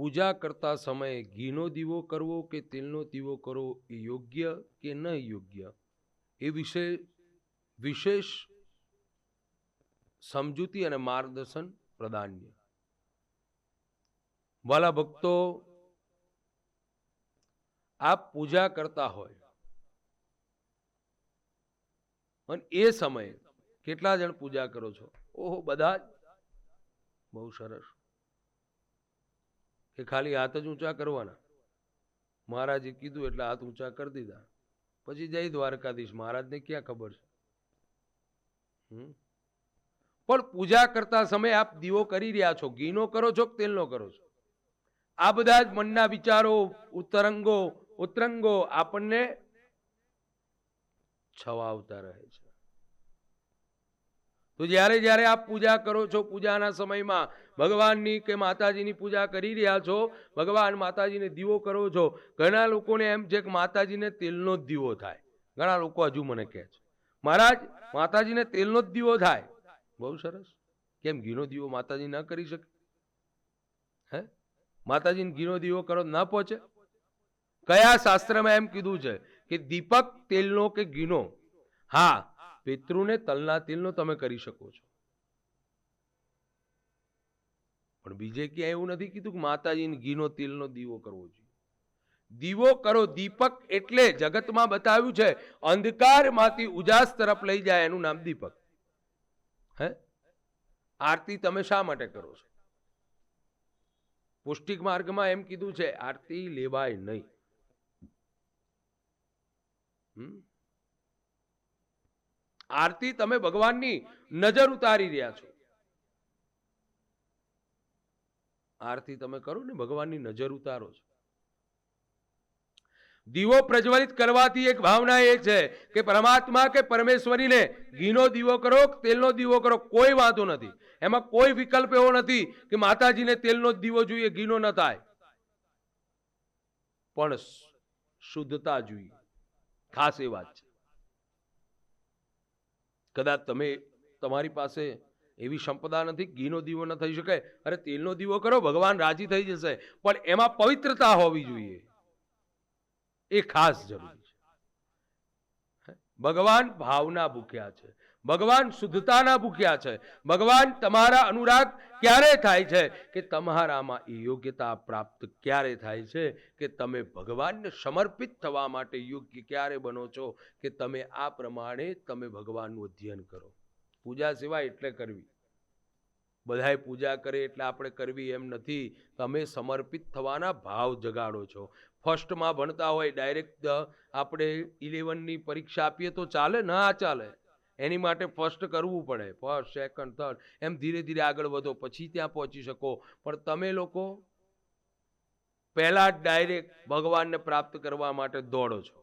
પૂજા કરતા સમયે ઘીનો દીવો કરવો કે તેલનો દીવો કરવો એ યોગ્ય કે ન યોગ્ય એ વિશે વિશેષ સમજૂતી અને માર્ગદર્શન પ્રદાન્ય. વાલા ભક્તો, આપ પૂજા કરતા હોય અને એ સમયે કેટલા જણ પૂજા કરો છો? ઓહો, બધા જ. બહુ સરસ. કે ખાલી હાથ જ ઊંચા કરવાના? મહારાજે કીધું એટલે હાથ ઊંચા કરી દીધા. પછી જય દ્વારકાધીશ. મહારાજને ક્યાં ખબર છે? પણ પૂજા કરતા સમયે આપ દીવો કરી રહ્યા છો, ઘીનો કરો છો કે તેલનો કરો છો? આ બધા જ મનના વિચારો, ઉતરંગો આપણને છવાવતા રહે છે. તો જ્યારે જ્યારે આપ પૂજા કરો છો, પૂજાના સમયમાં ભગવાનની કે માતાજીની પૂજા કરી રહ્યા છો, ભગવાન માતાજીને દીવો કરો છો. ઘણા લોકોને એમ છે કે માતાજીને તેલનો જ દીવો થાય. ઘણા લોકો હજુ મને કહે છે, મહારાજ માતાજીને તેલનો જ દીવો થાય. બહુ સરસ. કેમ ઘીનો દીવો માતાજી ન કરી શકે? હે, માતાજીને ઘીનો દીવો કરો ના પહોંચે? કયા શાસ્ત્રમાં એમ કીધું છે કે દીપક તેલનો કે ઘીનો? હા, પિતૃને તલના તેલનો તમે કરી શકો છો, પણ બીજે ક્યાં એવું નથી કીધું કે માતાજીને ઘીનો તેલનો દીવો કરવો જોઈએ. દીવો કરો. દીપક એટલે જગતમાં બતાવ્યું છે અંધકારમાંથી ઉજાસ તરફ લઈ જાય, એનું નામ દીપક. હે, આરતી તમે શા માટે કરો છો? પૌષ્ટિક માર્ગમાં એમ કીધું છે આરતી લેવાય નહીં. આરતી તમે ભગવાનની નજર ઉતારી રહ્યા છો. આરતી તમે કરો ને, ભગવાનની નજર ઉતારો છો. દીવો પ્રજ્વલિત કરવાથી એક ભાવના એ છે કે પરમાત્મા કે પરમેશ્વરીને ઘીનો દીવો કરો, તેલનો દીવો કરો, કોઈ વાંધો નથી. એમાં કોઈ વિકલ્પ એવો નથી કે માતાજીને તેલનો જ દીવો જોઈએ, ઘીનો ન થાય. પણ શુદ્ધતા જોઈએ, ખાસ એ વાત છે. કદાચ તમારી પાસે એવી સંપદા નથી, ઘીનો દીવો ન થઈ શકે, અરે તેલનો દીવો કરો, ભગવાન રાજી થઈ જશે. પણ એમાં પવિત્રતા હોવી જોઈએ, એ ખાસ જરૂરી છે. ભગવાન ભાવના ભૂખ્યા છે, ભગવાન શુદ્ધતાના ભૂખ્યા છે. ભગવાન તમારા અનુરાગ ક્યારે થાય છે કે તમારામાં એ યોગ્યતા પ્રાપ્ત ક્યારે થાય છે કે તમે ભગવાનને સમર્પિત થવા માટે યોગ્ય ક્યારે બનો છો કે તમે આ પ્રમાણે તમે ભગવાનનું અધ્યયન કરો. પૂજા સિવાય એટલે કરવી. બધાએ પૂજા કરે એટલે આપણે કરવી એમ નથી. તમે સમર્પિત થવાના ભાવ જગાડો છો. ફર્સ્ટમાં ભણતા હોય ડાયરેક્ટ આપણે 11ની પરીક્ષા આપીએ તો ચાલે? ના ચાલે. એની માટે ફર્સ્ટ કરવું પડે. ફર્સ્ટ, સેકન્ડ, થર્ડ, એમ ધીરે ધીરે આગળ વધો, પછી ત્યાં પહોંચી શકો. પણ તમે લોકો પહેલા જ ડાયરેક્ટ ભગવાનને પ્રાપ્ત કરવા માટે દોડો છો.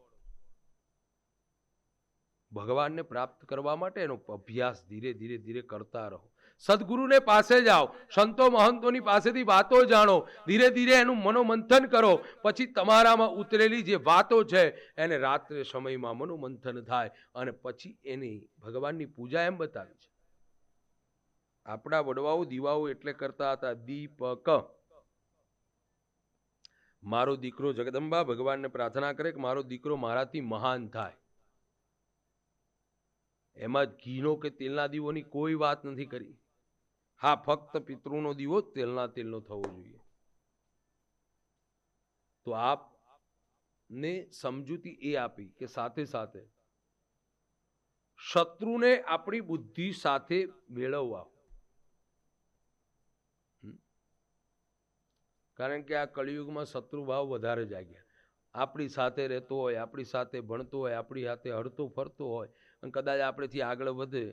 ભગવાનને પ્રાપ્ત કરવા માટે એનો અભ્યાસ ધીરે ધીરે ધીરે કરતા રહો. સદગુરુને પાસે જાઓ, સંતો મહંતોની પાસેથી વાતો જાણો, ધીરે ધીરે એનું મનોમંથન કરો. પછી તમારામાં ઉતરેલી જે વાતો છે એને રાત્રે સમયમાં મનોમંથન થાય અને પછી એની ભગવાનની પૂજા એમ બતાવી છે. આપણા વડવાઓ દીવાઓ એટલે કરતા હતા દીપક. મારો દીકરો જગદંબા ભગવાનને પ્રાર્થના કરે કે મારો દીકરો મારાથી મહાન થાય. એમાં ઘીનો કે તેલના દીવોની કોઈ વાત નથી કરી. હા, ફક્ત પિતૃનો દીવો તેલના તેલનો થવો જોઈએ. તો આપને સમજૂતી એ આપી કે સાથે સાથે શત્રુને આપણી બુદ્ધિ સાથે મેળવવા. કારણ કે આ કળિયુગમાં શત્રુભાવ વધારે જાગ્યા. આપણી સાથે રહેતો હોય, આપણી સાથે ભણતો હોય, આપણી સાથે હરતો ફરતો હોય અને કદાચ આપણેથી આગળ વધે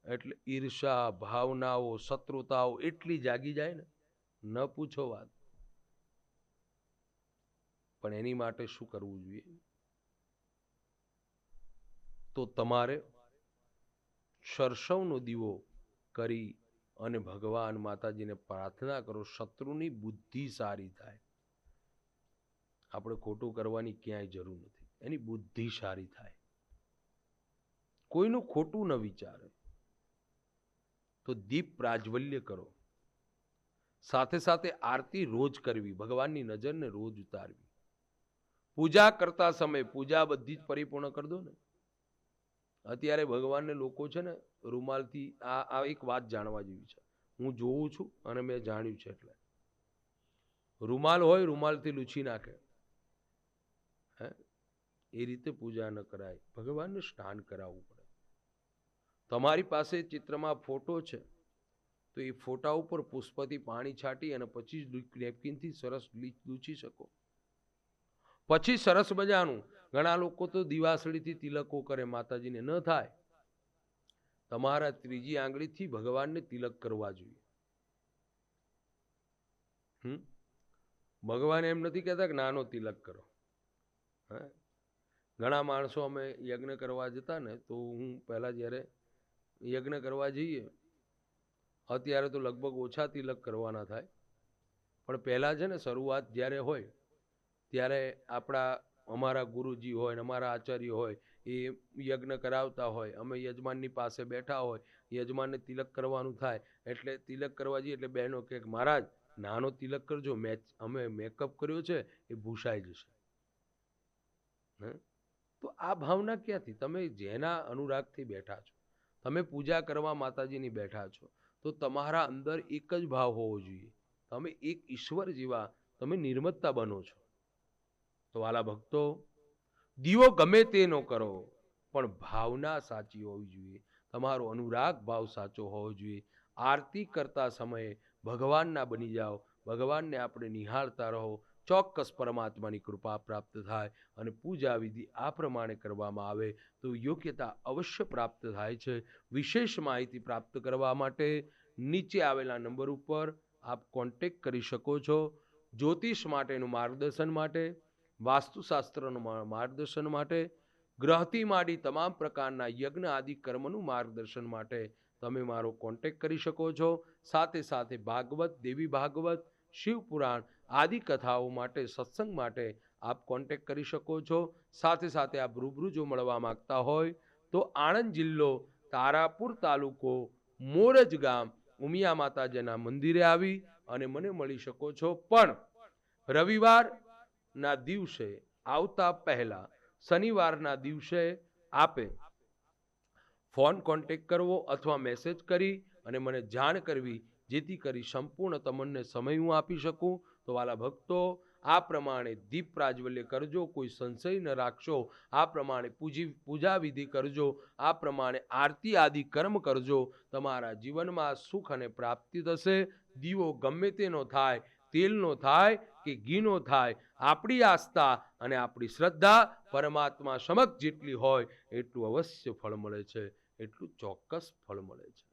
એટલે ઈર્ષા ભાવનાઓ, શત્રુતાઓ એટલી જાગી જાય ને, ન પૂછો વાત. પણ એની માટે શું કરવું જોઈએ? તો તમારે સરસવનો દીવો કરી અને ભગવાન માતાજીને પ્રાર્થના કરો, શત્રુની બુદ્ધિ સારી થાય. આપણે ખોટું કરવાની ક્યાંય જરૂર નથી, એની બુદ્ધિ સારી થાય, કોઈનું ખોટું ન વિચારે. તો દીપ પ્રાજ્વલ્ય કરો, સાથે સાથે આરતી રોજ કરવી, ભગવાનની નજરને રોજ ઉતારવી. પૂજા કરતા સમયે પૂજા બધી જ પરિપૂર્ણ કરી દો ને. અત્યારે ભગવાનને લોકો છે ને રૂમાલથી આ એક વાત જાણવા જેવી છે, હું જોઉં છું અને મેં જાણ્યું છે. એટલે રૂમાલ હોય, રૂમાલથી લૂછી નાખે. હે, એ રીતે પૂજા ન કરાય. ભગવાનને સ્નાન કરાવવું પડે. તમારી પાસે ચિત્રમાં ફોટો છે તો એ ફોટા ઉપર પુષ્પથી પાણી છાંટી અને પછી નેપકિનથી સરસ લૂછી શકો. પછી સરસ મજાનું, ઘણા લોકો તો દિવાસળીથી તિલકો કરે, માતાજીને ન થાય. તમારા ત્રીજી આંગળીથી ભગવાનને તિલક કરવા જોઈએ. ભગવાન એમ નથી કહેતા કે નાનો તિલક કરો. ઘણા માણસો, અમે યજ્ઞ કરવા જતા ને, તો હું પહેલા જ્યારે યજ્ઞ કરવા જઈએ, અત્યારે તો લગભગ ઓછા તિલક કરવાના થાય, પણ પહેલા છે ને શરૂઆત જ્યારે હોય ત્યારે અમારા ગુરુજી હોય ને અમારા આચાર્ય હોય એ યજ્ઞ કરાવતા હોય, અમે યજમાનની પાસે બેઠા હોય, યજમાનને તિલક કરવાનું થાય, એટલે તિલક કરવા જઈએ એટલે બહેનો કે મહારાજ નાનો તિલક કરજો, અમે મેકઅપ કર્યો છે એ ભૂસાઈ જશે. તો આ ભાવના ક્યાંથી? તમે જેના અનુરાગથી બેઠા છો, તમે પૂજા કરવા માતાજીની બેઠા છો, તો તમારા અંદર એક જ ભાવ હોવો જોઈએ. તમે એક ઈશ્વર જેવા તમે નિર્મતતા બનો છો. તો વાલા ભક્તો, દીવો ગમે તેનો કરો, પણ ભાવના સાચી હોવી જોઈએ. તમારો અનુરાગ ભાવ સાચો હોવો જોઈએ. આરતી કરતા સમયે ભગવાનના બની જાઓ, ભગવાનને આપણે નિહાળતા રહો. ચોક્કસ પરમાત્માની કૃપા પ્રાપ્ત થાય અને પૂજા વિધિ આ પ્રમાણે કરવામાં આવે તો યોગ્યતા અવશ્ય પ્રાપ્ત થાય છે. વિશેષ માહિતી પ્રાપ્ત કરવા માટે નીચે આવેલા નંબર ઉપર આપ કોન્ટેક્ટ કરી શકો છો. જ્યોતિષ માટેનું માર્ગદર્શન માટે, વાસ્તુશાસ્ત્રનું માર્ગદર્શન માટે, ગ્રહથી માંડી તમામ પ્રકારના યજ્ઞ આદિ કર્મનું માર્ગદર્શન માટે તમે મારો કોન્ટેક્ટ કરી શકો છો. સાથે સાથે ભાગવત, દેવી ભાગવત, શિવપુરાણ આદિ કથાઓ માટે, સત્સંગ માટે આપ કોન્ટેક્ટ કરી શકો છો. સાથે સાથે આપ રૂબરૂ જો મળવા માંગતા હોય તો આણંદ જિલ્લો, તારાપુર તાલુકો, મોરજ ગામ, ઉમિયા માતાજીના મંદિરે આવી અને મને મળી શકો છો. પણ રવિવારના દિવસે આવતા પહેલા શનિવારના દિવસે આપે ફોન કોન્ટેક્ટ કરવો અથવા મેસેજ કરી અને મને જાણ કરવી, જેથી કરી સંપૂર્ણ તમને સમય હું આપી શકું. તો વાલા ભક્તો, આ પ્રમાણે દીપ પ્રાજ્વલ્ય કરજો, કોઈ સંશય ન રાખશો. આ પ્રમાણે પૂજા વિધિ કરજો, આ પ્રમાણે આરતી આદિ કર્મ કરજો. તમારા જીવનમાં સુખ અને પ્રાપ્તિ થશે. દીવો ગમે તેનો થાય, તેલનો થાય કે ઘીનો થાય, આપણી આસ્થા અને આપણી શ્રદ્ધા પરમાત્મા સમક્ષ જેટલી હોય એટલું અવશ્ય ફળ મળે છે, એટલું ચોક્કસ ફળ મળે છે.